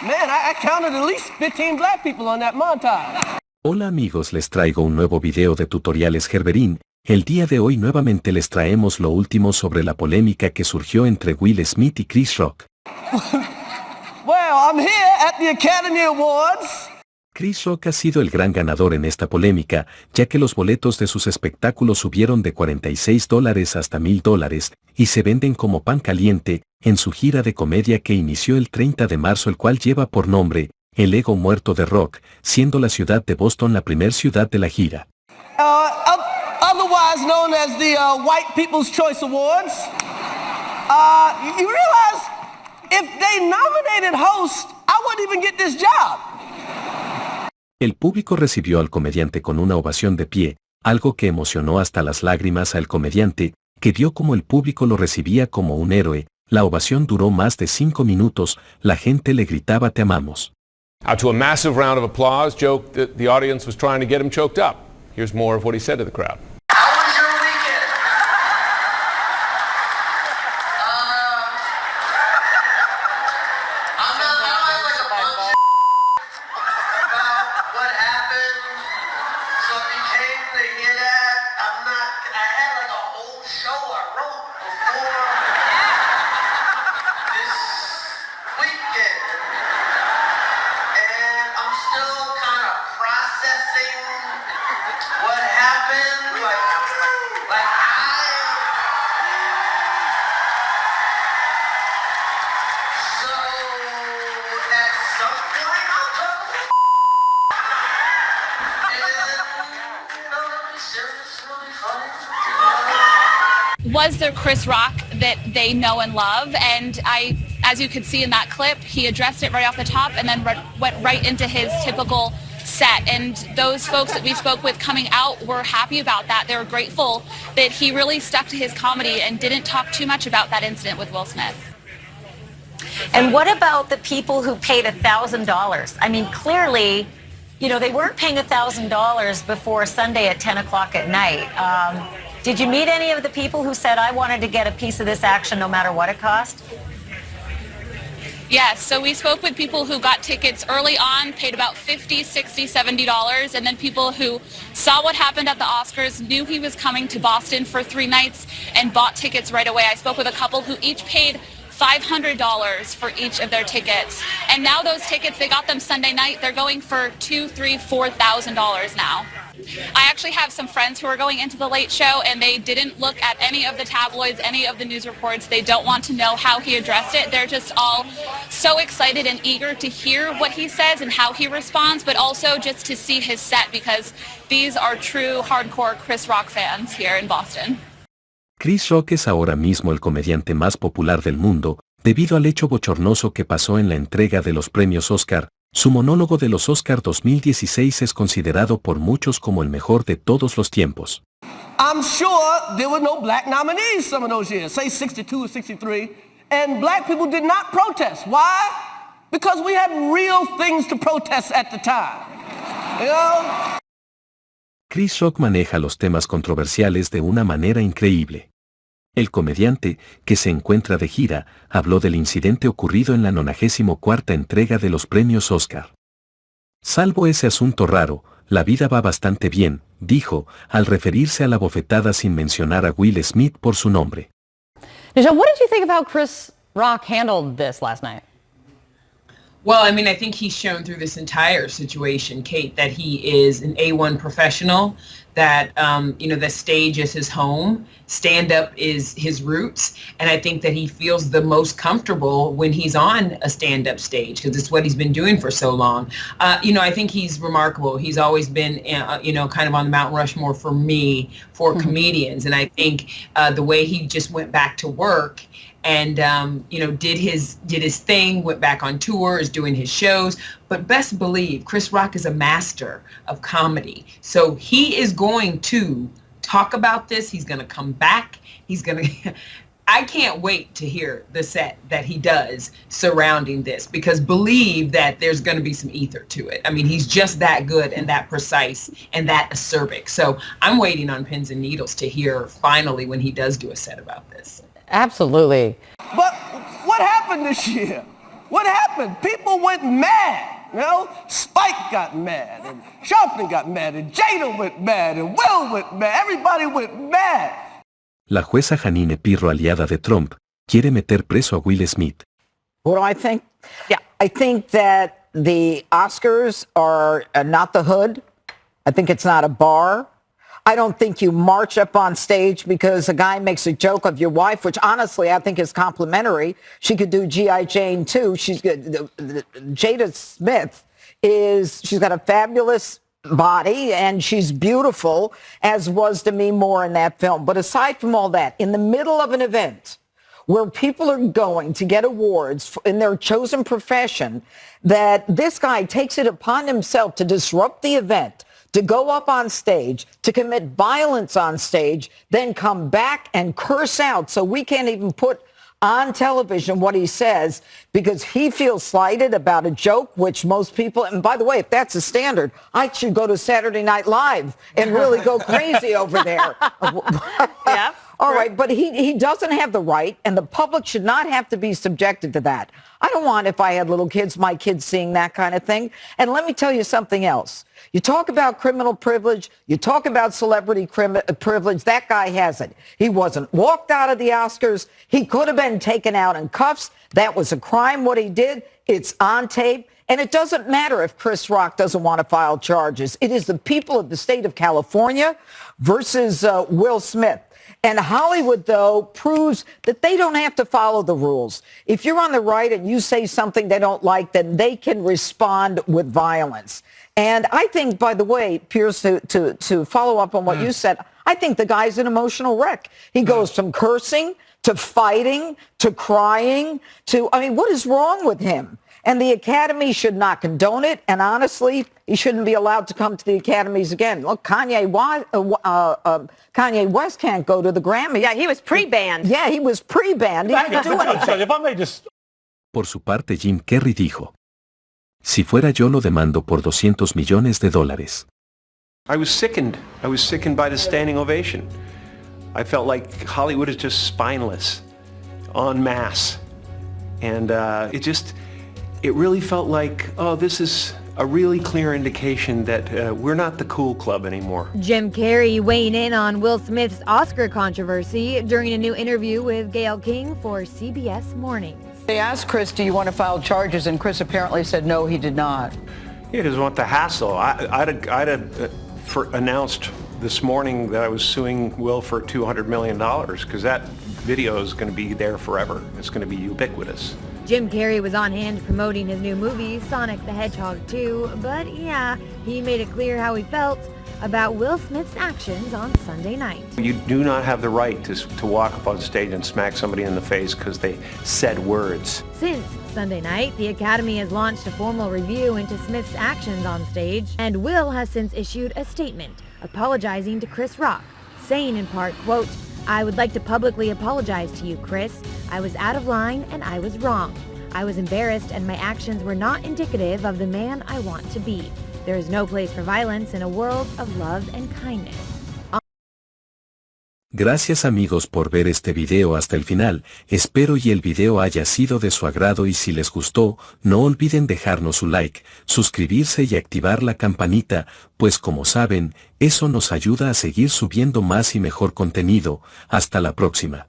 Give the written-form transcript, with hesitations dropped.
Man, I counted at least 15 black people on that montage. Hola amigos, les traigo un nuevo video de tutoriales Gerberín. El día de hoy nuevamente les traemos lo último sobre la polémica que surgió entre Will Smith y Chris Rock. Well, I'm here at the Academy Awards. Chris Rock ha sido el gran ganador en esta polémica, ya que los boletos de sus espectáculos subieron de $46 hasta $1,000 y se venden como pan caliente en su gira de comedia que inició el 30 de marzo, el cual lleva por nombre El ego muerto de Rock, siendo la ciudad de Boston la primer ciudad de la gira. Otherwise known as the White People's Choice Awards. You realize if they nominated host, I wouldn't even get this job. El público recibió al comediante con una ovación de pie, algo que emocionó hasta las lágrimas al comediante, que vio como el público lo recibía como un héroe. La ovación duró más de 5 minutos, la gente le gritaba "Te amamos". Out to a massive round of applause, joked that the audience was trying to get him choked up. Here's more of what he said to the crowd. How was your weekend? I'm not like a bunch of about what happened, so if you came to hear that, I had like a whole show I wrote before this weekend, and I'm still kind of processing what happened, like so at some point I'll talk and it'll be serious, it'll be funny. Was there Chris Rock that they know and love? And as you could see in that clip, he addressed it right off the top and then went right into his typical set. And those folks that we spoke with coming out were happy about that. They were grateful that he really stuck to his comedy and didn't talk too much about that incident with Will Smith. And what about the people who paid $1,000? I mean, clearly, they weren't paying $1,000 before Sunday at 10 o'clock at night. Did you meet any of the people who said, I wanted to get a piece of this action no matter what it cost? Yes, so we spoke with people who got tickets early on, paid about $50, $60, $70, and then people who saw what happened at the Oscars, knew he was coming to Boston for 3 nights, and bought tickets right away. I spoke with a couple who each paid $500 for each of their tickets. And now those tickets, they got them Sunday night, they're going for $2,000, $3,000, $4,000 now. I actually have some friends who are going into the Late Show and they didn't look at any of the tabloids, any of the news reports. They don't want to know how he addressed it. They're just all so excited and eager to hear what he says and how he responds, but also just to see his set because these are true hardcore Chris Rock fans here in Boston. Chris Rock es ahora mismo el comediante más popular del mundo, debido al hecho bochornoso que pasó en la entrega de los premios Óscar. Su monólogo de los Óscar 2016 es considerado por muchos como el mejor de todos los tiempos. I'm sure there were no black nominees some of those years, say 62 or 63, and black people did not protest. Why? Because we had real things to protest at the time. Chris Rock maneja los temas controversiales de una manera increíble. El comediante, que se encuentra de gira, habló del incidente ocurrido en la 94ª entrega de los premios Óscar. Salvo ese asunto raro, la vida va bastante bien, dijo, al referirse a la bofetada sin mencionar a Will Smith por su nombre. Nisha, what did you think of how Chris Rock handled this last night? Well, I mean, I think he's shown through this entire situation, Kate, that he is an A1 professional, that, the stage is his home, stand-up is his roots, and I think that he feels the most comfortable when he's on a stand-up stage, because it's what he's been doing for so long. I think he's remarkable. He's always been, kind of on the Mount Rushmore for me, for comedians, and I think the way he just went back to work and did his thing, went back on tour, is doing his shows. But best believe Chris Rock is a master of comedy. So he is going to talk about this. He's going to come back. I can't wait to hear the set that he does surrounding this, because believe that there's going to be some ether to it. I mean, he's just that good and that precise and that acerbic. So I'm waiting on pins and needles to hear finally when he does do a set about this. Absolutely. But what happened this year? what happened? People went mad. You know, Spike got mad, and Sharpton got mad, and Jada went mad, and Will went mad. Everybody went mad. La jueza Janine Pirro, aliada de Trump, quiere meter preso a Will Smith. What do I think? Yeah, I think that the Oscars are not the hood. I think it's not a bar. I don't think you march up on stage because a guy makes a joke of your wife, which honestly I think is complimentary. She could do G.I. Jane too. She's good. Jada Smith she's got a fabulous body and she's beautiful, as was Demi Moore in that film. But aside from all that, in the middle of an event where people are going to get awards in their chosen profession, that this guy takes it upon himself to disrupt the event, to go up on stage, to commit violence on stage, then come back and curse out. So we can't even put on television what he says because he feels slighted about a joke, which most people, and by the way, if that's a standard, I should go to Saturday Night Live and really go crazy over there. Yeah. All right, but he doesn't have the right, and the public should not have to be subjected to that. I don't want, if I had little kids, my kids seeing that kind of thing. And let me tell you something else. You talk about criminal privilege, you talk about celebrity privilege, that guy has it. He wasn't walked out of the Oscars. He could have been taken out in cuffs. That was a crime, what he did. It's on tape. And it doesn't matter if Chris Rock doesn't want to file charges. It is the people of the state of California versus Will Smith. And Hollywood, though, proves that they don't have to follow the rules. If you're on the right and you say something they don't like, then they can respond with violence. And I think, by the way, Pierce, to follow up on what you said, I think the guy's an emotional wreck. He goes from cursing to fighting to crying to, I mean, what is wrong with him? And the Academy should not condone it. And honestly, he shouldn't be allowed to come to the Academies again. Look, Kanye West can't go to the Grammys. Yeah, he was pre-banned. Yeah, he was pre-banned. He didn't do anything. Por su parte, Jim Carrey dijo: si fuera yo lo demando por $200 millones. I was sickened. I was sickened by the standing ovation. I felt like Hollywood is just spineless, en masse. And it really felt like, oh, this is a really clear indication that we're not the cool club anymore. Jim Carrey weighing in on Will Smith's Oscar controversy during a new interview with Gayle King for CBS Mornings. They asked Chris, do you want to file charges? And Chris apparently said no, he did not. He doesn't want the hassle. I'd have announced this morning that I was suing Will for $200 million because that video is going to be there forever. It's going to be ubiquitous. Jim Carrey was on hand promoting his new movie, Sonic the Hedgehog 2, but yeah, he made it clear how he felt about Will Smith's actions on Sunday night. You do not have the right to walk up on stage and smack somebody in the face because they said words. Since Sunday night, the Academy has launched a formal review into Smith's actions on stage, and Will has since issued a statement apologizing to Chris Rock, saying in part, quote, "I would like to publicly apologize to you, Chris. I was out of line and I was wrong. I was embarrassed and my actions were not indicative of the man I want to be. There is no place for violence in a world of love and kindness." Gracias amigos por ver este video hasta el final, espero y el video haya sido de su agrado y si les gustó, no olviden dejarnos su like, suscribirse y activar la campanita, pues como saben, eso nos ayuda a seguir subiendo más y mejor contenido. Hasta la próxima.